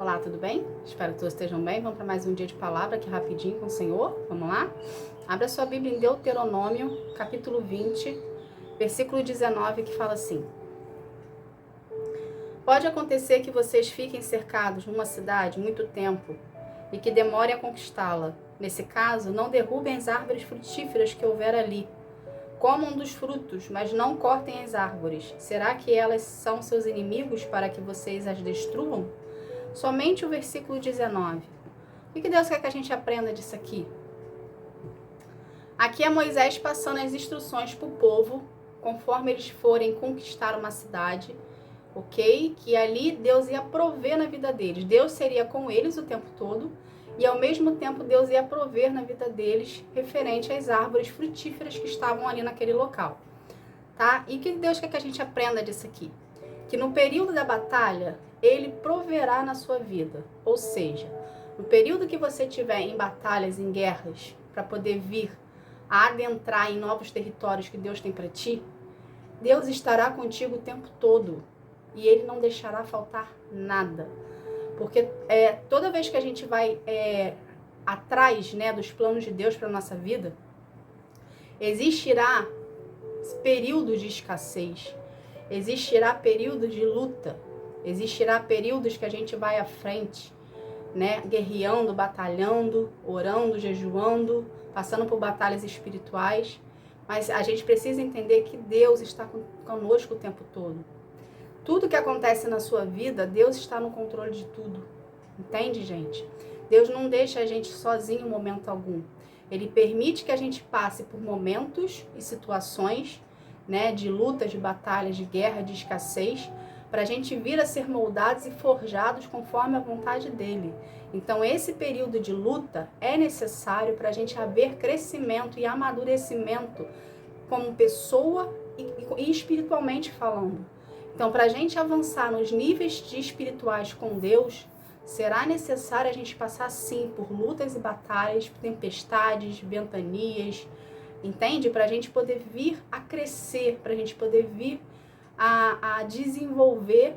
Olá, tudo bem? Espero que todos estejam bem. Vamos para mais um dia de palavra aqui rapidinho com o Senhor. Vamos lá? Abra sua Bíblia em Deuteronômio, capítulo 20, versículo 19, que fala assim: Pode acontecer que vocês fiquem cercados numa cidade muito tempo e que demorem a conquistá-la. Nesse caso, não derrubem as árvores frutíferas que houver ali. Comam dos frutos, mas não cortem as árvores. Será que elas são seus inimigos para que vocês as destruam? Somente o versículo 19. O que Deus quer que a gente aprenda disso aqui? Aqui é Moisés passando as instruções para o povo, conforme eles forem conquistar uma cidade, ok? Que ali Deus ia prover na vida deles. Deus seria com eles o tempo todo e ao mesmo tempo Deus ia prover na vida deles referente às árvores frutíferas que estavam ali naquele local, tá? E o que Deus quer que a gente aprenda disso aqui? Que no período da batalha, Ele proverá na sua vida. Ou seja, no período que você estiver em batalhas, em guerras, para poder vir a adentrar em novos territórios que Deus tem para ti, Deus estará contigo o tempo todo. E Ele não deixará faltar nada. Porque toda vez que a gente vai atrás, né, dos planos de Deus para a nossa vida, existirá períodos de escassez. Existirá períodos de luta, existirá períodos que a gente vai à frente, né? Guerreando, batalhando, orando, jejuando, passando por batalhas espirituais. Mas a gente precisa entender que Deus está conosco o tempo todo. Tudo que acontece na sua vida, Deus está no controle de tudo. Entende, gente? Deus não deixa a gente sozinho em momento algum. Ele permite que a gente passe por momentos e situações, né, de lutas, de batalhas, de guerra, de escassez, para a gente vir a ser moldados e forjados conforme a vontade dele. Então, esse período de luta é necessário para a gente haver crescimento e amadurecimento como pessoa e espiritualmente falando. Então, para a gente avançar nos níveis de espirituais com Deus, será necessário a gente passar, sim, por lutas e batalhas, tempestades, ventanias, entende? Para a gente poder vir a crescer, para a gente poder vir a desenvolver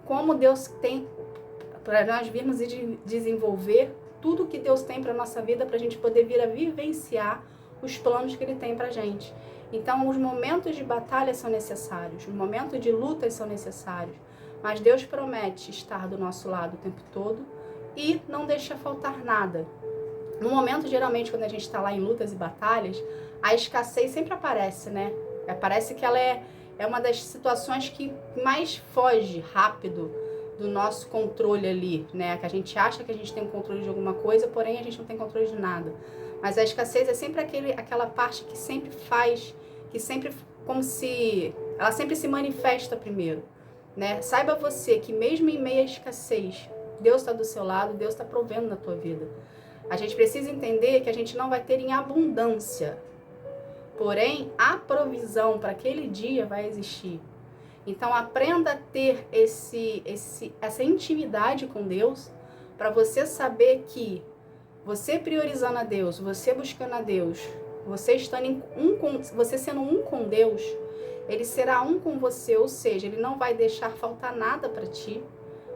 como Deus tem, para nós virmos e desenvolver tudo que Deus tem para a nossa vida, para a gente poder vir a vivenciar os planos que Ele tem para a gente. Então, os momentos de batalha são necessários, os momentos de lutas são necessários, mas Deus promete estar do nosso lado o tempo todo e não deixa faltar nada. No momento, geralmente, quando a gente está lá em lutas e batalhas, a escassez sempre aparece, né? Parece que ela é uma das situações que mais foge rápido do nosso controle ali, né? Que a gente acha que a gente tem um controle de alguma coisa, porém a gente não tem controle de nada. Mas a escassez é sempre aquela parte que sempre faz, que sempre, como se ela sempre se manifesta primeiro, né? Saiba você que mesmo em meio à escassez, Deus está do seu lado, Deus está provendo na tua vida. A gente precisa entender que a gente não vai ter em abundância, porém a provisão para aquele dia vai existir. Então aprenda a ter essa intimidade com Deus, para você saber que você priorizando a Deus, você buscando a Deus, você sendo um com Deus, Ele será um com você, ou seja, Ele não vai deixar faltar nada para ti,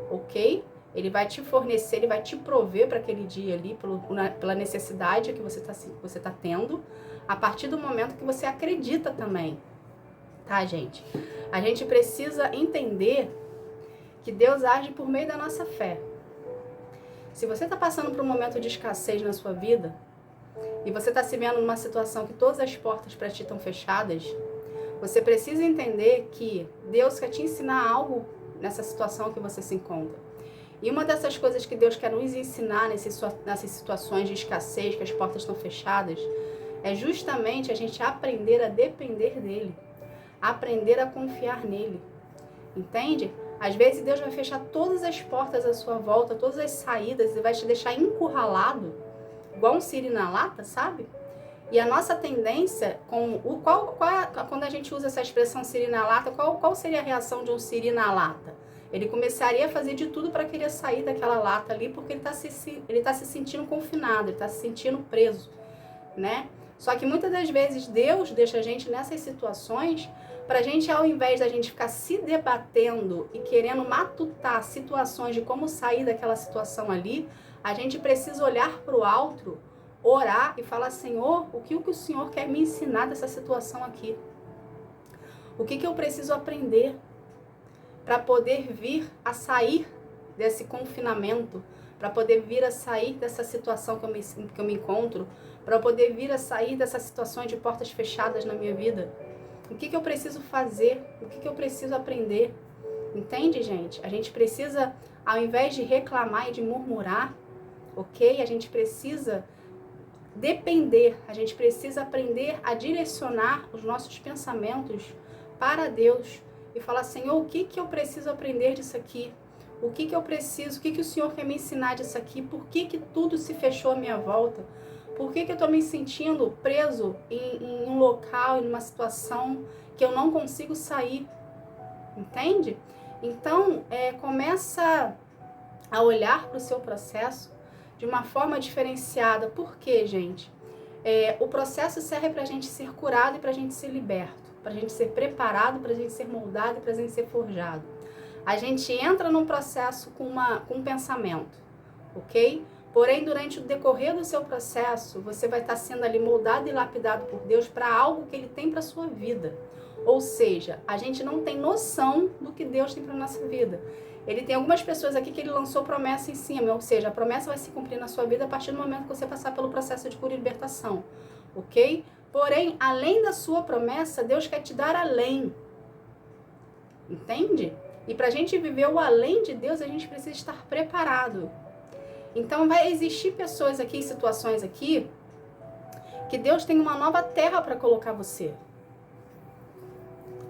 ok? Ele vai te fornecer, Ele vai te prover para aquele dia ali, pela necessidade que você tá tendo, a partir do momento que você acredita também, tá, gente? A gente precisa entender que Deus age por meio da nossa fé. Se você está passando por um momento de escassez na sua vida, e você está se vendo numa situação que todas as portas para ti estão fechadas, você precisa entender que Deus quer te ensinar algo nessa situação que você se encontra. E uma dessas coisas que Deus quer nos ensinar nessas situações de escassez, que as portas estão fechadas, é justamente a gente aprender a depender dEle, aprender a confiar nele, entende? Às vezes Deus vai fechar todas as portas à sua volta, todas as saídas, e vai te deixar encurralado, igual um siri na lata, sabe? E a nossa tendência, quando a gente usa essa expressão siri na lata, qual seria a reação de um siri na lata? Ele começaria a fazer de tudo para querer sair daquela lata ali, porque ele tá se sentindo confinado, ele está se sentindo preso, né? Só que muitas das vezes Deus deixa a gente nessas situações Pra gente, ao invés da gente ficar se debatendo e querendo matutar situações de como sair daquela situação ali, a gente precisa olhar para o alto, orar e falar: Senhor, o que o Senhor quer me ensinar dessa situação aqui? O que eu preciso aprender para poder vir a sair desse confinamento, para poder vir a sair dessa situação que eu me encontro, para poder vir a sair dessas situações de portas fechadas na minha vida? O que eu preciso fazer? O que eu preciso aprender? Entende, gente? A gente precisa, ao invés de reclamar e de murmurar, ok? A gente precisa depender, a gente precisa aprender a direcionar os nossos pensamentos para Deus e falar: Senhor, o que eu preciso aprender disso aqui? O que eu preciso? O que o Senhor quer me ensinar disso aqui? Por que tudo se fechou à minha volta? Por que eu estou me sentindo preso em um local, em uma situação que eu não consigo sair? Entende? Então, começa a olhar para o seu processo de uma forma diferenciada. Por quê, gente? O processo serve para a gente ser curado e para a gente ser liberto, para a gente ser preparado, para a gente ser moldado e para a gente ser forjado. A gente entra num processo com um pensamento, ok? Porém, durante o decorrer do seu processo, você vai estar sendo ali moldado e lapidado por Deus para algo que Ele tem para a sua vida. Ou seja, a gente não tem noção do que Deus tem para a nossa vida. Ele tem algumas pessoas aqui que Ele lançou promessa em cima, ou seja, a promessa vai se cumprir na sua vida a partir do momento que você passar pelo processo de cura e libertação, ok? Porém, além da sua promessa, Deus quer te dar além. Entende? E para a gente viver o além de Deus, a gente precisa estar preparado. Então, vai existir pessoas aqui, situações aqui, que Deus tem uma nova terra para colocar você.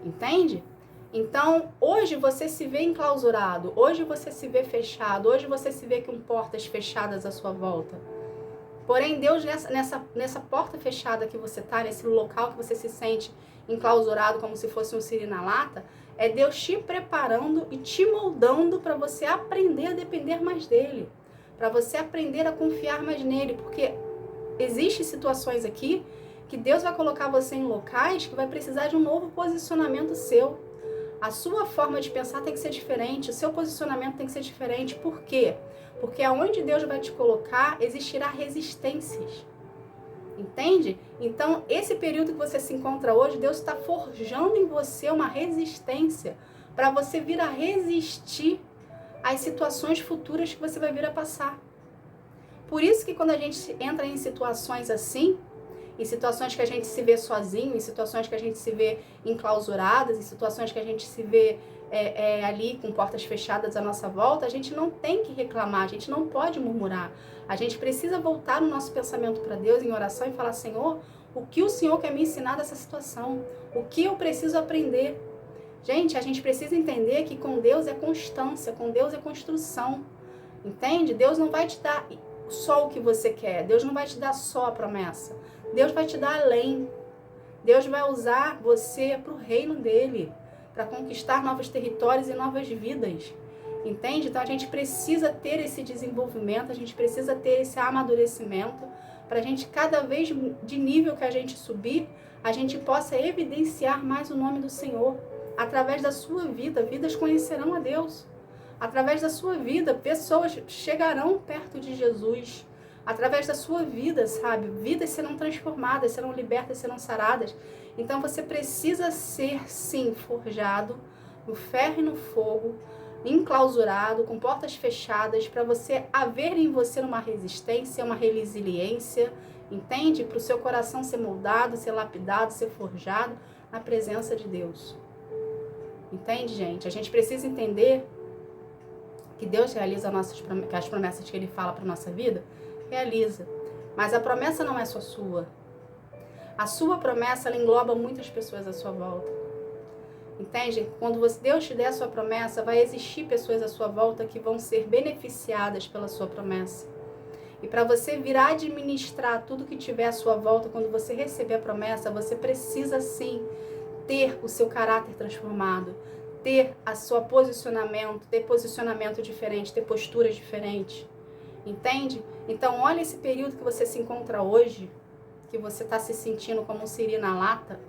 Entende? Então, hoje você se vê enclausurado, hoje você se vê fechado, hoje você se vê com portas fechadas à sua volta. Porém, Deus, nessa porta fechada que você está, nesse local que você se sente enclausurado como se fosse um siri na lata, é Deus te preparando e te moldando para você aprender a depender mais dele, para você aprender a confiar mais nele, porque existem situações aqui que Deus vai colocar você em locais que vai precisar de um novo posicionamento seu. A sua forma de pensar tem que ser diferente, o seu posicionamento tem que ser diferente. Por quê? Porque aonde Deus vai te colocar, existirá resistências. Entende? Então, esse período que você se encontra hoje, Deus está forjando em você uma resistência para você vir a resistir às situações futuras que você vai vir a passar. Por isso que quando a gente entra em situações assim, em situações que a gente se vê sozinho, em situações que a gente se vê enclausuradas, em situações que a gente se vê ali com portas fechadas à nossa volta, a gente não tem que reclamar, a gente não pode murmurar. A gente precisa voltar o nosso pensamento para Deus em oração e falar: Senhor, o que o Senhor quer me ensinar dessa situação? O que eu preciso aprender? Gente, a gente precisa entender que com Deus é constância, com Deus é construção. Entende? Deus não vai te dar só o que você quer, Deus não vai te dar só a promessa. Deus vai te dar além. Deus vai usar você para o reino dele, para conquistar novos territórios e novas vidas. Entende? Então a gente precisa ter esse desenvolvimento, a gente precisa ter esse amadurecimento, para a gente, cada vez de nível que a gente subir, a gente possa evidenciar mais o nome do Senhor. Através da sua vida, vidas conhecerão a Deus. Através da sua vida, pessoas chegarão perto de Jesus. Através da sua vida, sabe? Vidas serão transformadas, serão libertas, serão saradas. Então você precisa ser, sim, forjado no ferro e no fogo, enclausurado, com portas fechadas, para você haver em você uma resistência, uma resiliência, entende? Para o seu coração ser moldado, ser lapidado, ser forjado na presença de Deus. Entende, gente? A gente precisa entender que Deus realiza as promessas que Ele fala para a nossa vida, realiza. Mas a promessa não é só sua. A sua promessa, ela engloba muitas pessoas à sua volta. Entende? Quando Deus te der a sua promessa, vai existir pessoas à sua volta que vão ser beneficiadas pela sua promessa. E para você vir a administrar tudo que tiver à sua volta, quando você receber a promessa, você precisa sim ter o seu caráter transformado, ter ter posicionamento diferente, ter posturas diferentes. Entende? Então, olha esse período que você se encontra hoje, que você está se sentindo como um siri na lata,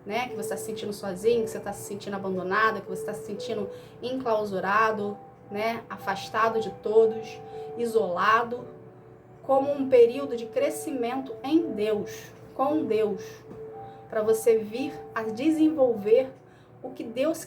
né? Que você está se sentindo sozinho, que você está se sentindo abandonada, que você está se sentindo enclausurado, né? Afastado de todos, isolado, como um período de crescimento em Deus, com Deus, para você vir a desenvolver o que Deus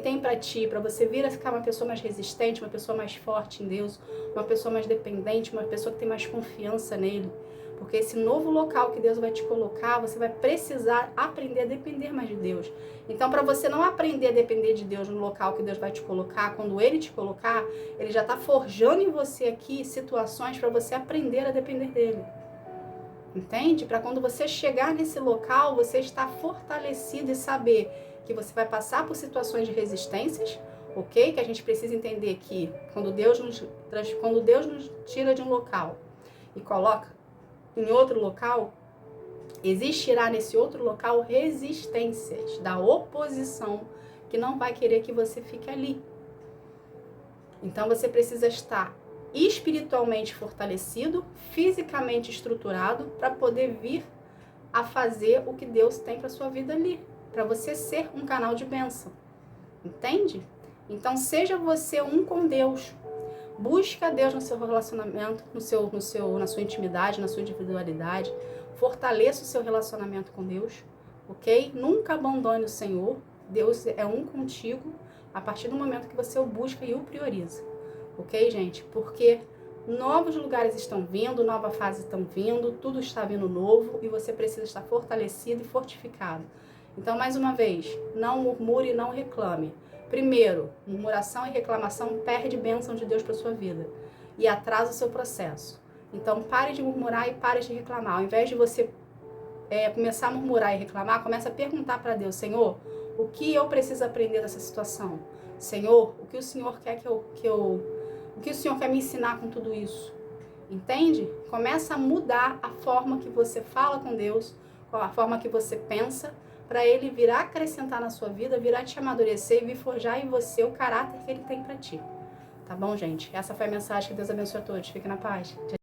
tem para ti, para você vir a ficar uma pessoa mais resistente, uma pessoa mais forte em Deus, uma pessoa mais dependente, uma pessoa que tem mais confiança nele. Porque esse novo local que Deus vai te colocar, você vai precisar aprender a depender mais de Deus. Então, para você não aprender a depender de Deus no local que Deus vai te colocar, quando Ele te colocar, Ele já está forjando em você aqui situações para você aprender a depender dEle. Entende? Para quando você chegar nesse local, você estar fortalecido e saber que você vai passar por situações de resistências, ok? Que a gente precisa entender que quando Deus nos tira de um local e coloca em outro local, existirá nesse outro local resistências da oposição que não vai querer que você fique ali. Então você precisa estar espiritualmente fortalecido, fisicamente estruturado, para poder vir a fazer o que Deus tem para sua vida ali, para você ser um canal de bênção. Entende? Então seja você um com Deus. Busca Deus no seu relacionamento, na sua intimidade, na sua individualidade. Fortaleça o seu relacionamento com Deus, ok? Nunca abandone o Senhor. Deus é um contigo a partir do momento que você o busca e o prioriza. Ok, gente? Porque novos lugares estão vindo, nova fase estão vindo, tudo está vindo novo e você precisa estar fortalecido e fortificado. Então, mais uma vez, não murmure e não reclame. Primeiro, murmuração e reclamação perde bênção de Deus para sua vida e atrasa o seu processo. Então, pare de murmurar e pare de reclamar. Ao invés de você começar a murmurar e reclamar, comece a perguntar para Deus: Senhor, o que eu preciso aprender dessa situação? Senhor, o que o Senhor quer o que o Senhor quer me ensinar com tudo isso? Entende? Começa a mudar a forma que você fala com Deus, a forma que você pensa, para Ele vir acrescentar na sua vida, vir a te amadurecer e vir forjar em você o caráter que Ele tem para ti. Tá bom, gente? Essa foi a mensagem. Que Deus abençoe a todos. Fique na paz. Tchau.